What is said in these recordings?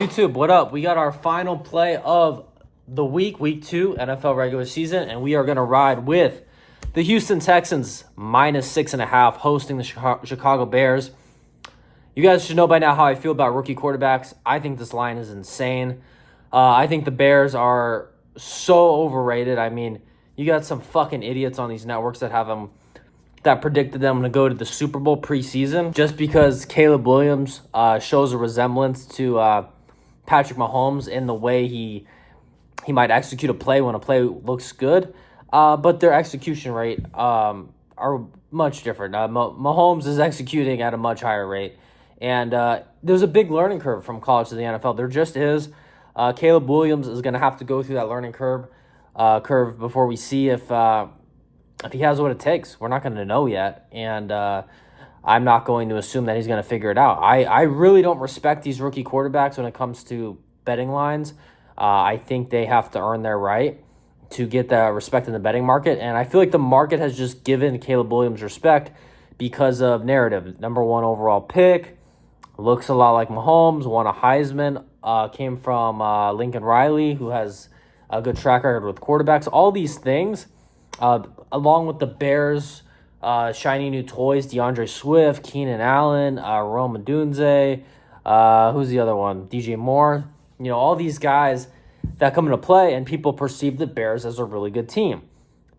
YouTube, what up? We got our final play of the week 2, NFL regular season, and we are going to ride with the Houston Texans -6.5 hosting the Chicago Bears. You guys should know by now how I feel about rookie quarterbacks. I think this line is insane. I think the Bears are so overrated. I mean, you got some fucking idiots on these networks that predicted them to go to the Super Bowl preseason just because Caleb Williams shows a resemblance to Patrick Mahomes in the way he might execute a play when a play looks good, but their execution rate are much different. Mahomes is executing at a much higher rate, and there's a big learning curve from college to the NFL. There just is. Caleb Williams is going to have to go through that learning curve before we see if he has what it takes. We're not going to know yet, and I'm not going to assume that he's going to figure it out. I really don't respect these rookie quarterbacks when it comes to betting lines. I think they have to earn their right to get the respect in the betting market, and I feel like the market has just given Caleb Williams respect because of narrative. Number 1 overall pick, looks a lot like Mahomes, won a Heisman, came from Lincoln Riley, who has a good track record with quarterbacks. All these things, along with the Bears' shiny new toys, DeAndre Swift, Keenan Allen, Rome Odunze, who's the other one? DJ Moore. You know, all these guys that come into play, and people perceive the Bears as a really good team.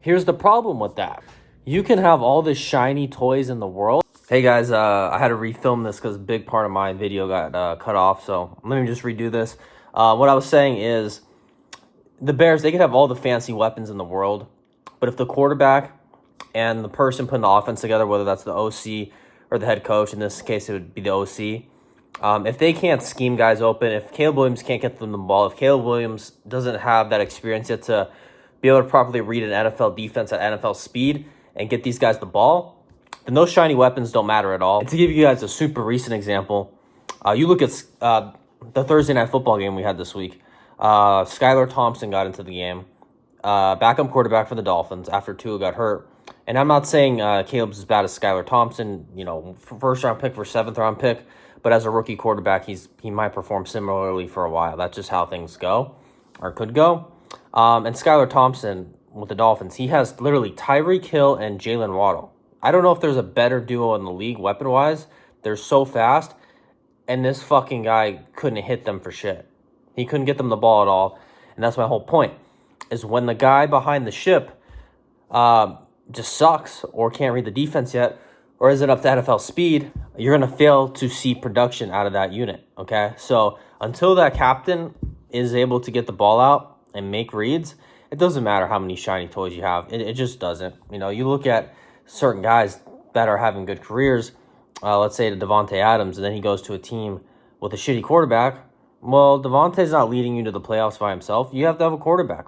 Here's the problem with that. You can have all the shiny toys in the world. Hey guys, I had to refilm this because a big part of my video got cut off, so let me just redo this. What I was saying is the Bears, they could have all the fancy weapons in the world, but if the quarterback and the person putting the offense together, whether that's the OC or the head coach, in this case it would be the OC, if they can't scheme guys open, if Caleb Williams can't get them the ball, if Caleb Williams doesn't have that experience yet to be able to properly read an NFL defense at NFL speed and get these guys the ball, then those shiny weapons don't matter at all. And to give you guys a super recent example, you look at the Thursday Night Football game we had this week. Skylar Thompson got into the game, backup quarterback for the Dolphins after Tua got hurt. And I'm not saying Caleb's as bad as Skylar Thompson, first-round pick for seventh-round pick, but as a rookie quarterback, he might perform similarly for a while. That's just how things go, or could go. And Skylar Thompson with the Dolphins, he has literally Tyreek Hill and Jalen Waddle. I don't know if there's a better duo in the league weapon-wise. They're so fast, and this fucking guy couldn't hit them for shit. He couldn't get them the ball at all, and that's my whole point, is when the guy behind the ship just sucks or can't read the defense yet or isn't up to NFL speed, you're going to fail to see production out of that unit, okay? So until that captain is able to get the ball out and make reads, it doesn't matter how many shiny toys you have. It just doesn't. You look at certain guys that are having good careers, let's say to Devontae Adams, and then he goes to a team with a shitty quarterback. Well, Devontae's not leading you to the playoffs by himself. You have to have a quarterback.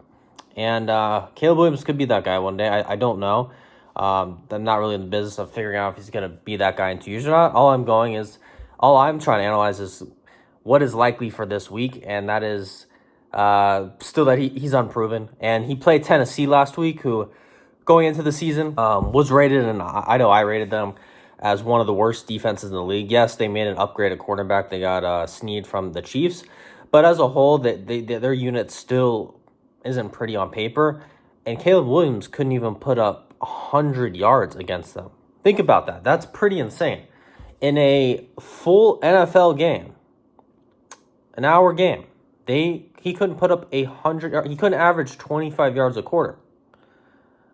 And Caleb Williams could be that guy one day. I don't know. I'm not really in the business of figuring out if he's going to be that guy in 2 years or not. All I'm trying to analyze is what is likely for this week, and that is still that he's unproven. And he played Tennessee last week, who, going into the season, was rated, and I know I rated them as one of the worst defenses in the league. Yes, they made an upgrade at cornerback. They got Snead from the Chiefs. But as a whole, their unit still isn't pretty on paper. And Caleb Williams couldn't even put up 100 yards against them. Think about that. That's pretty insane. In a full NFL game, an hour game, he couldn't put up 100 yards. He couldn't average 25 yards a quarter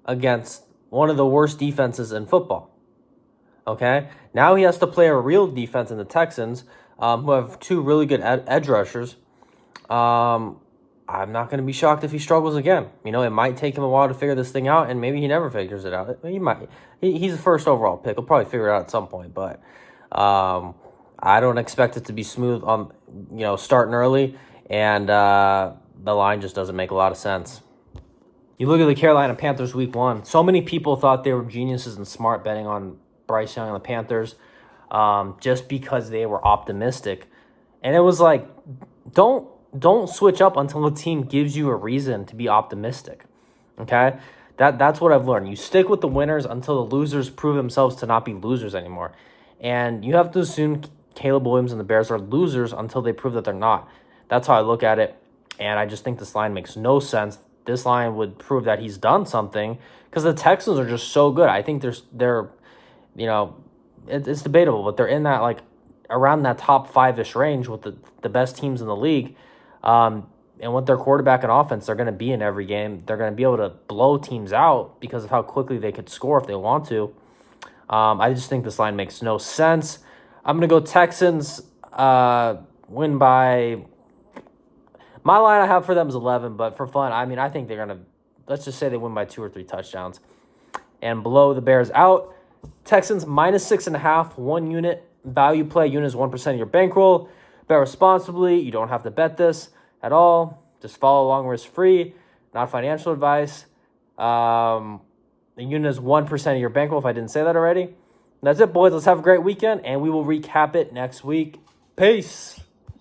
against one of the worst defenses in football. Okay? Now he has to play a real defense in the Texans, who have two really good edge rushers. I'm not going to be shocked if he struggles again. It might take him a while to figure this thing out, and maybe he never figures it out. He might. He's the first overall pick. He'll probably figure it out at some point, but I don't expect it to be smooth on, starting early, and the line just doesn't make a lot of sense. You look at the Carolina Panthers week 1. So many people thought they were geniuses and smart betting on Bryce Young and the Panthers just because they were optimistic. And it was like, don't switch up until the team gives you a reason to be optimistic, okay? That's what I've learned. You stick with the winners until the losers prove themselves to not be losers anymore. And you have to assume Caleb Williams and the Bears are losers until they prove that they're not. That's how I look at it. And I just think this line makes no sense. This line would prove that he's done something because the Texans are just so good. I think they're it's debatable, but they're in that like around that top 5-ish range with the best teams in the league. And with their quarterback and offense, they're going to be in every game. They're going to be able to blow teams out because of how quickly they could score if they want to. I just think this line makes no sense. I'm going to go Texans win by... My line I have for them is 11, but for fun, I think they're going to... Let's just say they win by 2 or 3 touchdowns and blow the Bears out. Texans minus 6.5, 1 unit. Value play unit is 1% of your bankroll. Bet responsibly. You don't have to bet this at all. Just follow along where it's free. Not financial advice. The unit is 1% of your bankroll if I didn't say that already. That's it, boys. Let's have a great weekend, and we will recap it next week. Peace.